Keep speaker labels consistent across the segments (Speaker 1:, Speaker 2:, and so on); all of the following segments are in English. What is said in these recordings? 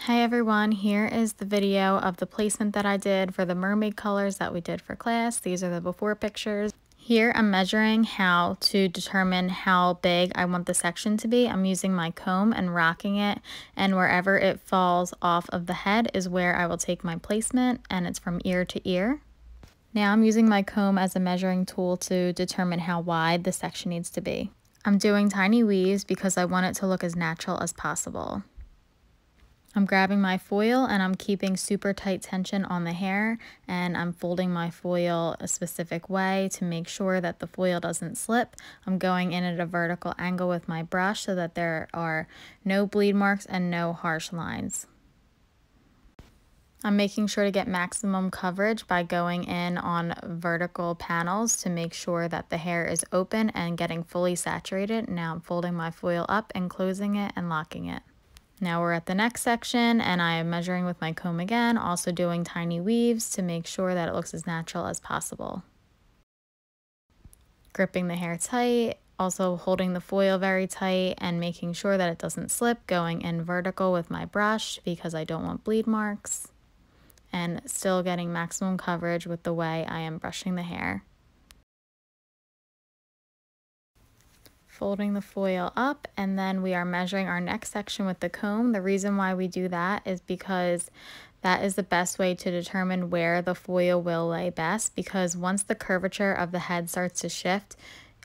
Speaker 1: Hi everyone, here is the video of the placement that I did for the mermaid colors that we did for class. These are the before pictures. Here I'm measuring how to determine how big I want the section to be. I'm using my comb and rocking it, and wherever it falls off of the head is where I will take my placement, and it's from ear to ear. Now I'm using my comb as a measuring tool to determine how wide the section needs to be. I'm doing tiny weaves because I want it to look as natural as possible. I'm grabbing my foil and I'm keeping super tight tension on the hair, and I'm folding my foil a specific way to make sure that the foil doesn't slip. I'm going in at a vertical angle with my brush so that there are no bleed marks and no harsh lines. I'm making sure to get maximum coverage by going in on vertical panels to make sure that the hair is open and getting fully saturated. Now I'm folding my foil up and closing it and locking it. Now we're at the next section, and I am measuring with my comb again, also doing tiny weaves to make sure that it looks as natural as possible. Gripping the hair tight, also holding the foil very tight and making sure that it doesn't slip, going in vertical with my brush because I don't want bleed marks, and still getting maximum coverage with the way I am brushing the hair. Folding the foil up, and then we are measuring our next section with the comb. The reason why we do that is because that is the best way to determine where the foil will lay best, because once the curvature of the head starts to shift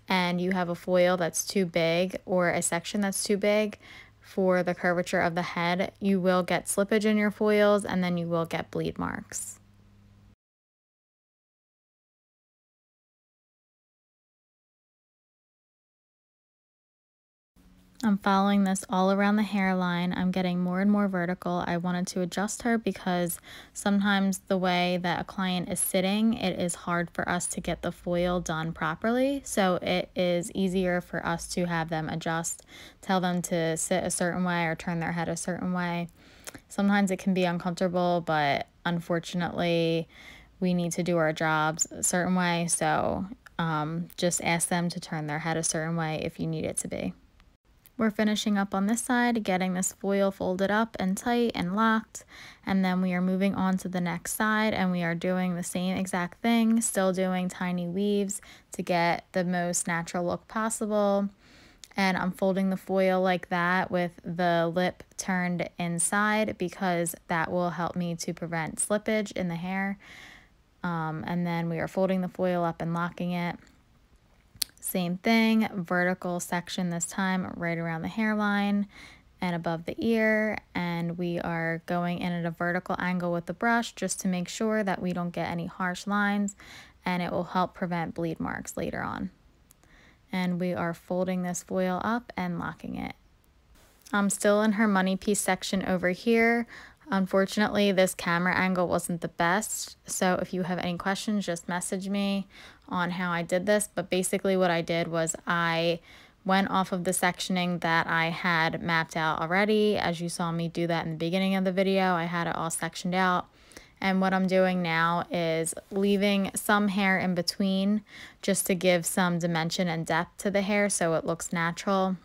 Speaker 1: and you have a foil that's too big or a section that's too big for the curvature of the head, you will get slippage in your foils and then you will get bleed marks. I'm following this all around the hairline. I'm getting more and more vertical. I wanted to adjust her because sometimes the way that a client is sitting, it is hard for us to get the foil done properly. So it is easier for us to have them adjust, tell them to sit a certain way or turn their head a certain way. Sometimes it can be uncomfortable, but unfortunately we need to do our jobs a certain way. So just ask them to turn their head a certain way if you need it to be. We're finishing up on this side, getting this foil folded up and tight and locked, and then we are moving on to the next side, and we are doing the same exact thing, still doing tiny weaves to get the most natural look possible. And I'm folding the foil like that with the lip turned inside because that will help me to prevent slippage in the hair. And then we are folding the foil up and locking it. Same thing, vertical section this time, right around the hairline and above the ear, and we are going in at a vertical angle with the brush just to make sure that we don't get any harsh lines, and it will help prevent bleed marks later on. And we are folding this foil up and locking it. I'm still in her money piece section over here. Unfortunately, this camera angle wasn't the best, so if you have any questions, just message me on how I did this. But basically what I did was I went off of the sectioning that I had mapped out already. As you saw me do that in the beginning of the video, I had it all sectioned out. And what I'm doing now is leaving some hair in between just to give some dimension and depth to the hair so it looks natural.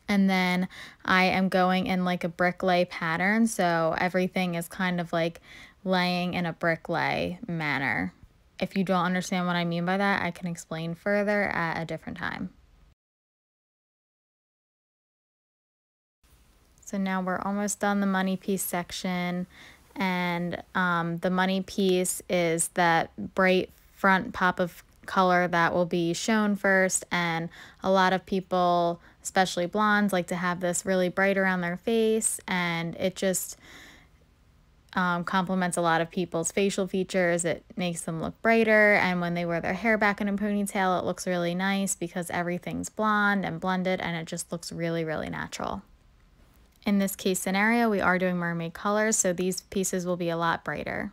Speaker 1: And then I am going in like a brick lay pattern, so everything is kind of like laying in a brick lay manner. If you don't understand what I mean by that, I can explain further at a different time. So now we're almost done the money piece section, and the money piece is that bright front pop of color that will be shown first, and a lot of people, especially blondes, like to have this really bright around their face, and it just complements a lot of people's facial features. It makes them look brighter, and when they wear their hair back in a ponytail, it looks really nice because everything's blonde and blended, and it just looks really, really natural. In this case scenario, we are doing mermaid colors, so these pieces will be a lot brighter.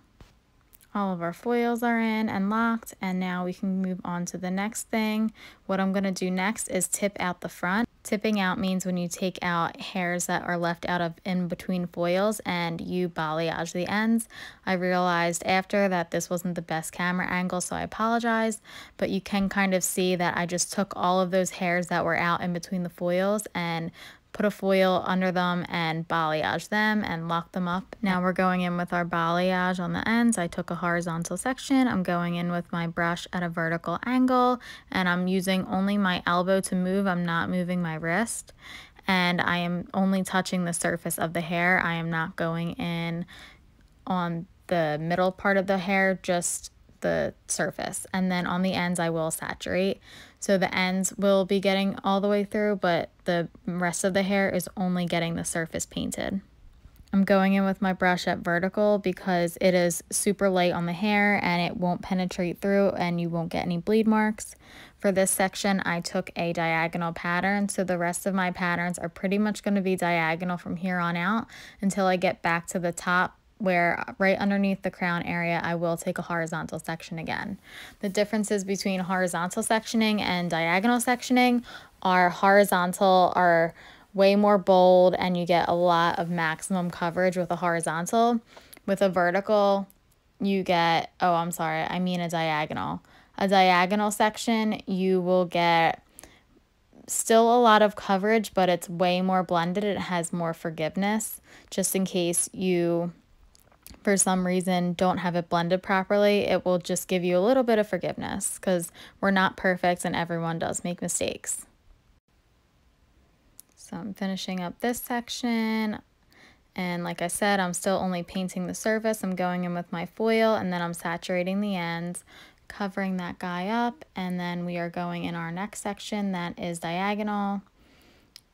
Speaker 1: All of our foils are in and locked, and now we can move on to the next thing. What I'm going to do next is tip out the front. Tipping out means when you take out hairs that are left out of in between foils and you balayage the ends. I realized after that this wasn't the best camera angle, so I apologize, but you can kind of see that I just took all of those hairs that were out in between the foils and put a foil under them and balayage them and lock them up. Now we're going in with our balayage on the ends. I took a horizontal section. I'm going in with my brush at a vertical angle, and I'm using only my elbow to move. I'm not moving my wrist, and I am only touching the surface of the hair. I am not going in on the middle part of the hair, just the surface. And then on the ends I will saturate, so the ends will be getting all the way through, but the rest of the hair is only getting the surface painted. I'm going in with my brush at vertical because it is super light on the hair and it won't penetrate through and you won't get any bleed marks. For this section, I took a diagonal pattern, so the rest of my patterns are pretty much going to be diagonal from here on out until I get back to the top, where right underneath the crown area I will take a horizontal section again. The differences between horizontal sectioning and diagonal sectioning are horizontal are way more bold and you get a lot of maximum coverage with a horizontal. With a vertical you get, oh I'm sorry, I mean a diagonal. A diagonal section you will get still a lot of coverage, but it's way more blended. It has more forgiveness, just in case you for some reason don't have it blended properly. It will just give you a little bit of forgiveness because we're not perfect and everyone does make mistakes. So I'm finishing up this section, and like I said, I'm still only painting the surface. I'm going in with my foil and then I'm saturating the ends, covering that guy up, and then we are going in our next section that is diagonal,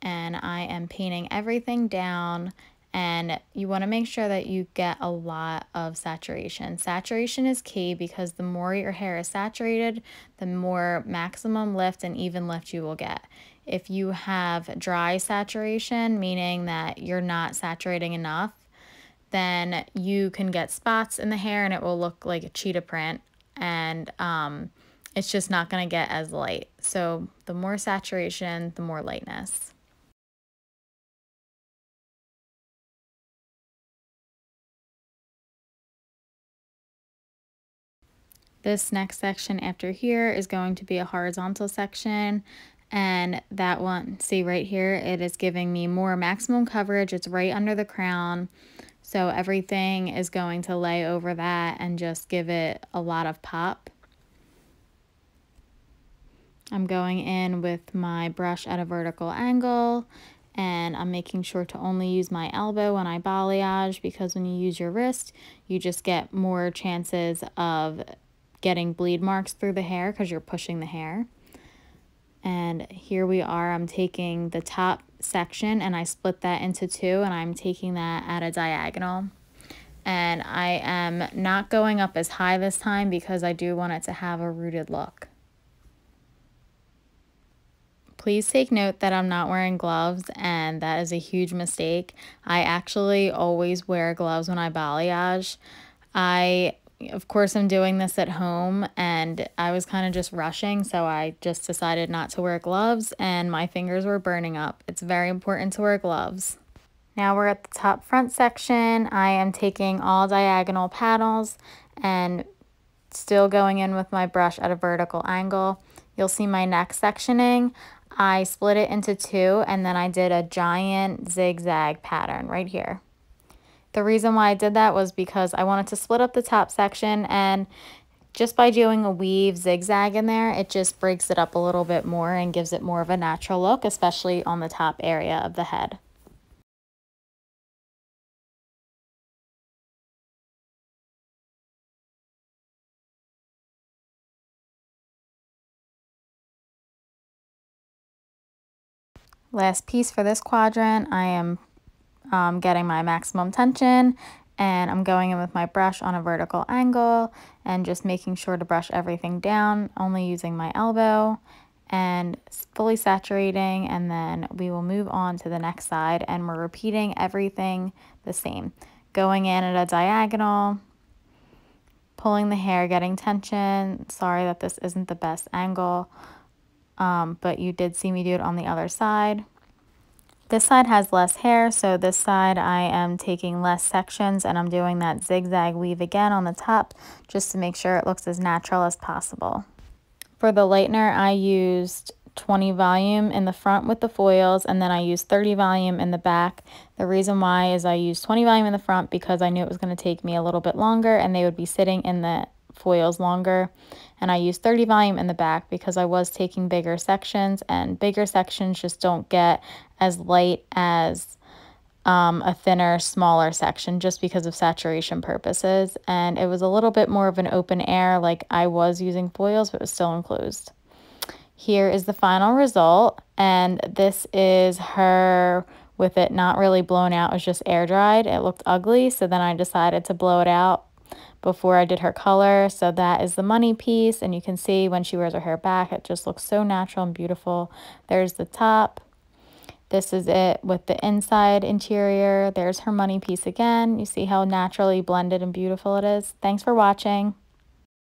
Speaker 1: and I am painting everything down. And you want to make sure that you get a lot of saturation. Saturation is key because the more your hair is saturated, the more maximum lift and even lift you will get. If you have dry saturation, meaning that you're not saturating enough, then you can get spots in the hair and it will look like a cheetah print, and it's just not going to get as light. So the more saturation, the more lightness. This next section after here is going to be a horizontal section, and that one, see right here, it is giving me more maximum coverage. It's right under the crown, so everything is going to lay over that and just give it a lot of pop. I'm going in with my brush at a vertical angle, and I'm making sure to only use my elbow when I balayage, because when you use your wrist, you just get more chances of getting bleed marks through the hair because you're pushing the hair. And here we are, I'm taking the top section and I split that into two, and I'm taking that at a diagonal. And I am not going up as high this time because I do want it to have a rooted look. Please take note that I'm not wearing gloves, and that is a huge mistake. I actually always wear gloves when I balayage. Of course, I'm doing this at home, and I was kind of just rushing, so I just decided not to wear gloves, and my fingers were burning up. It's very important to wear gloves. Now we're at the top front section. I am taking all diagonal panels and still going in with my brush at a vertical angle. You'll see my neck sectioning. I split it into two, and then I did a giant zigzag pattern right here. The reason why I did that was because I wanted to split up the top section, and just by doing a weave zigzag in there, it just breaks it up a little bit more and gives it more of a natural look, especially on the top area of the head. Last piece for this quadrant, I am getting my maximum tension, and I'm going in with my brush on a vertical angle and just making sure to brush everything down, only using my elbow and fully saturating, and then we will move on to the next side, and we're repeating everything the same. Going in at a diagonal, pulling the hair, getting tension. Sorry that this isn't the best angle, but you did see me do it on the other side. This side has less hair, so this side I am taking less sections, and I'm doing that zigzag weave again on the top just to make sure it looks as natural as possible. For the lightener, I used 20 volume in the front with the foils, and then I used 30 volume in the back. The reason why is I used 20 volume in the front because I knew it was going to take me a little bit longer and they would be sitting in the foils longer. And I used 30 volume in the back because I was taking bigger sections, and bigger sections just don't get as light as a thinner, smaller section just because of saturation purposes. And it was a little bit more of an open air, like I was using foils, but it was still enclosed. Here is the final result, and this is her with it not really blown out. It was just air dried. It looked ugly, so then I decided to blow it out before I did her color. So that is the money piece, and you can see when she wears her hair back, it just looks so natural and beautiful. There's the top. This is it with the inside interior. There's her money piece again. You see how naturally blended and beautiful it is. Thanks for watching.